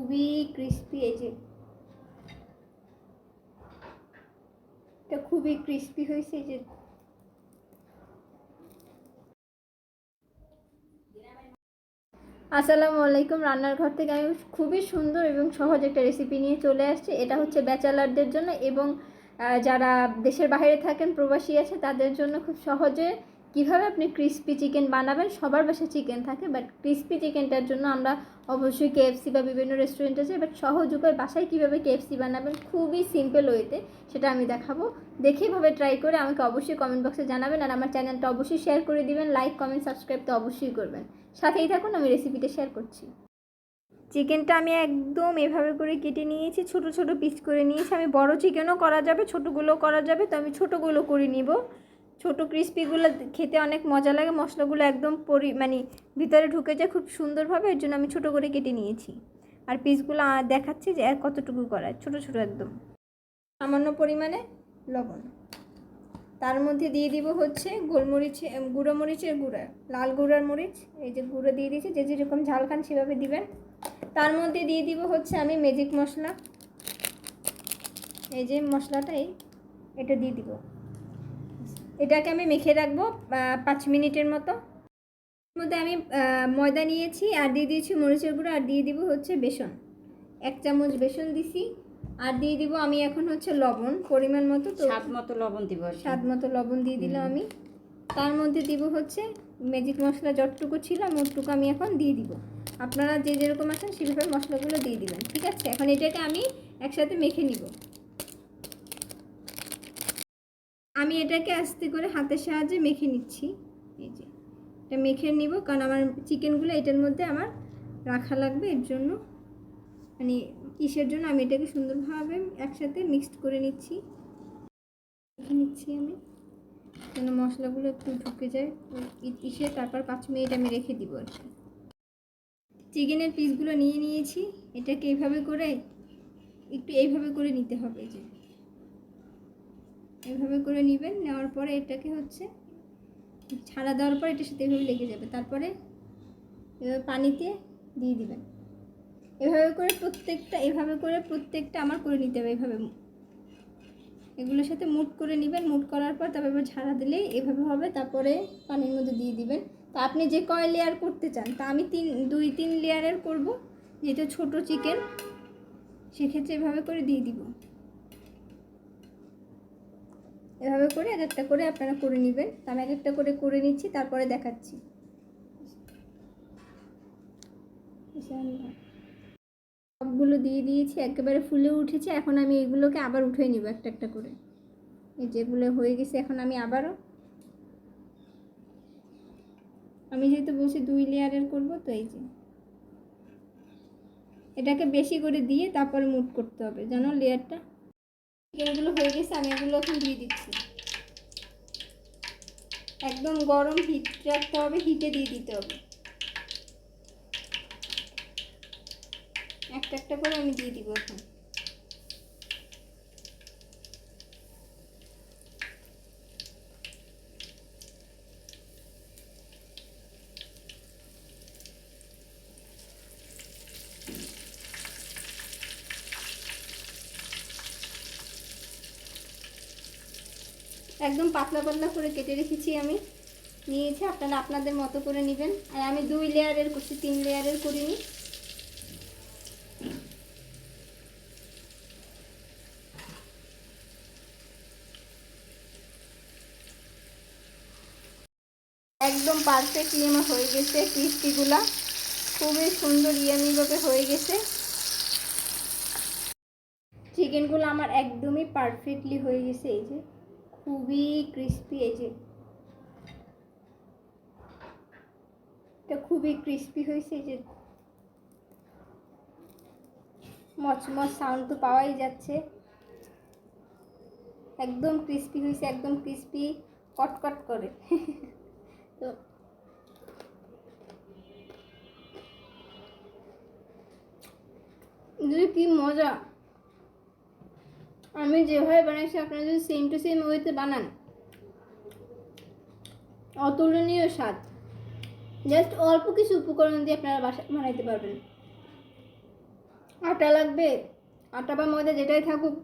খুবই ক্রিস্পি। এই যে এটা খুবই ক্রিস্পি হয়েছে। এই যে আসসালামু আলাইকুম, রান্নার ঘর থেকে আমি খুবই সুন্দর এবং সহজ একটা রেসিপি নিয়ে চলে আসছি। এটা হচ্ছে ব্যাচেলারদের জন্য এবং যারা দেশের বাইরে থাকেন, প্রবাসী আছে, তাদের জন্য খুব সহজে কিভাবে আপনি ক্রিস্পি চিকেন বানাবেন। সবার বাসায় চিকেন থাকে, বাট ক্রিস্পি চিকেনটার জন্য আমরা অবশ্যই কেএফসি বা বিভিন্ন রেস্টুরেন্টে যাই, বাট সহজ উপায় বাসায় কীভাবে কেএফসি বানাবেন খুবই সিম্পল ওয়েতে, সেটা আমি দেখাবো। দেখেভাবে ট্রাই করে আমাকে অবশ্যই কমেন্ট বক্সে জানাবেন, আর আমার চ্যানেলটা অবশ্যই শেয়ার করে দিবেন। লাইক, কমেন্ট, সাবস্ক্রাইব তো অবশ্যই করবেন। সাথেই থাকুন, আমি রেসিপিটা শেয়ার করছি। চিকেনটা আমি একদম এভাবে করে কেটে নিয়েছি, ছোট ছোট পিস করে নিয়েছি। আমি বড় চিকেনও করা যাবে, ছোটোগুলোও করা যাবে, তো আমি ছোটোগুলো করে নিব। ছোটো ক্রিস্পিগুলো খেতে অনেক মজা লাগে, মশলাগুলো একদম মানে ভিতরে ঢুকে যায় খুব সুন্দরভাবে, এর জন্য আমি ছোটো করে কেটে নিয়েছি। আর পিসগুলো দেখাচ্ছি যে কতটুকু করা, ছোট ছোট একদম। সামান্য পরিমাণে লবণ, তার মধ্যে দিয়ে দিব হচ্ছে গোলমরিচ, গুঁড়ো মরিচের গুঁড়া, লাল গুঁড়ার মরিচ, এই যে গুঁড়ো দিয়ে দিয়েছি, যে যেরকম ঝাল খান সেভাবে দিবেন। তার মধ্যে দিয়ে দিব হচ্ছে আমি ম্যাজিক মশলা, এই যে মশলাটাই এটা দিয়ে দিব। এটাকে আমি মেখে রাখবো 5 মিনিটের মতো। এর মধ্যে আমি ময়দা নিয়েছি আর দিয়ে দিয়েছি মরিচের গুঁড়ো, আর দিয়ে দিব হচ্ছে বেসন, 1 চামচ বেসন দিছি। আর দিয়ে দিব আমি এখন হচ্ছে লবণ পরিমাণ মতো, তো স্বাদ মতো লবণ দিব, স্বাদ মতো লবণ দিয়ে দিলাম আমি। তার মধ্যে দিব হচ্ছে ম্যাজিক মশলা, যতটুকু ছিল মোটটুকু আমি এখন দিয়ে দিব। আপনারা যে যেরকম আছেন সেভাবে মশলাগুলো দিয়ে দিবেন, ঠিক আছে? এখন এটাকে আমি একসাথে মেখে নিব। আমি এটাকে আস্তে করে হাতের সাহায্যে মেখে নিচ্ছি। এই যে এটা মেখে নিব, কারণ আমার চিকেনগুলো এটার মধ্যে আমার রাখা লাগবে, এর জন্য মানে কিসের জন্য আমি এটাকে সুন্দরভাবে একসাথে মিক্সড করে নিচ্ছি। মেখে নিচ্ছি আমি, যেন মশলাগুলো একটু ঢুকে যায় ইসে। তারপর 5 মিনিট আমি রেখে দিব আর কি। চিকেনের পিসগুলো নিয়ে নিয়েছি, এটাকে এইভাবে করে একটু এইভাবে করে নিতে হবে। যে এইভাবে করে নেবেন, নেওয়ার পরে এটাকে হচ্ছে ছাড়া দেওয়ার পর এটার সাথে এইভাবে লেগে যাবে। তারপরে এভাবে পানিতে দিয়ে দিবেন। এভাবে করে প্রত্যেকটা আমার করে নিতে হবে। এইভাবে এগুলোর সাথে মুট করে নেবেন, মুট করার পর তারপর ঝাড়া দিলেই এভাবে হবে। তারপরে পানির মধ্যে দিয়ে দিবেন। তা আপনি যে কয় লেয়ার করতে চান, তা আমি 2-3 লেয়ারের করব, যেহেতু ছোটো চিকেন, সেক্ষেত্রে এভাবে করে দিয়ে দিব। এভাবে করে এক একটা করে আপনারা করে নেবেন। তা আমি এক একটা করে নিচ্ছি, তারপরে দেখাচ্ছি। সবগুলো দিয়ে দিয়েছি, একেবারে ফুলে উঠেছে। এখন আমি এগুলোকে আবার উঠে নিব একটা একটা করে। এই যেগুলো হয়ে গেছে, এখন আমি আবারও, আমি যেহেতু বলছি 2 লেয়ারের করব, তো এই যে এটাকে বেশি করে দিয়ে তারপরে মুট করতে হবে যেন লেয়ারটা। চিকেনগুলো হয়ে গেছে, আমি এগুলো এখন দিয়ে দিচ্ছি। একদম গরম হিট রাখতে হবে, হিটে দিয়ে দিতে হবে। একটা একটা করে আমি দিয়ে দিব এখন। একদম পাতলা পাতলা করে কেটে রেখেছি আমি, নিয়েছি। আপনারা আপনাদের মতো করে নেবেন। আর আমি 2 লেয়ারের করছি, 3 লেয়ারের করিনি। একদম পারফেক্টলি আমার হয়ে গেছে, ক্রিস্পিগুলা খুবই সুন্দর ইয়ামিভাবে হয়ে গেছে। চিকেনগুলো আমার একদমই পারফেক্টলি হয়ে গেছে। এই যে খুবই ক্রিস্পি, এই যে এটা খুবই ক্রিস্পি হয়েছে। এই যে মচমচ সাউন্ড তো পাওয়াই যাচ্ছে। একদম ক্রিস্পি হয়েছে, একদম ক্রিস্পি কটকট করে। তো যদি কি মজা, আমি যেভাবে বানাইছি আপনারা যদি সেম টু সেম ওয়েতে বানান, অতুলনীয় স্বাদ। জাস্ট অল্প কিছু উপকরণ দিয়ে আপনারা বানাইতে পারবেন। আটা লাগবে, আটা বা ময়দা যেটাই থাকুক,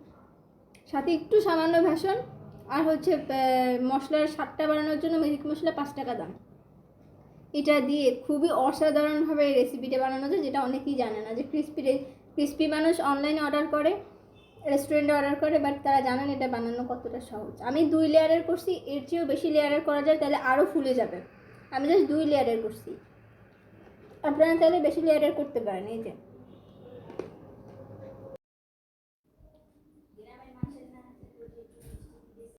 সাথে একটু সামান্য ভেষন, আর হচ্ছে মশলার স্বাদটা বাড়ানোর জন্য ম্যাজিক মশলা 5 টাকা দাম। এটা দিয়ে খুবই অসাধারণভাবে এই রেসিপিটা বানানো যায়, যেটা অনেকেই জানে না। যে ক্রিস্পি মানুষ অনলাইনে অর্ডার করে, রেস্টুরেন্টে অর্ডার করে, বাট তারা জানেন এটা বানানো কতটা সহজ। আমি 2 লেয়ারের করছি, এর চেয়েও বেশি লেয়ারের করা যায়, তাহলে আরও ফুলে যাবে। আমি জাস্ট 2 লেয়ারের করছি, আপনারা তাহলে বেশি লেয়ারের করতে পারেন। এই যে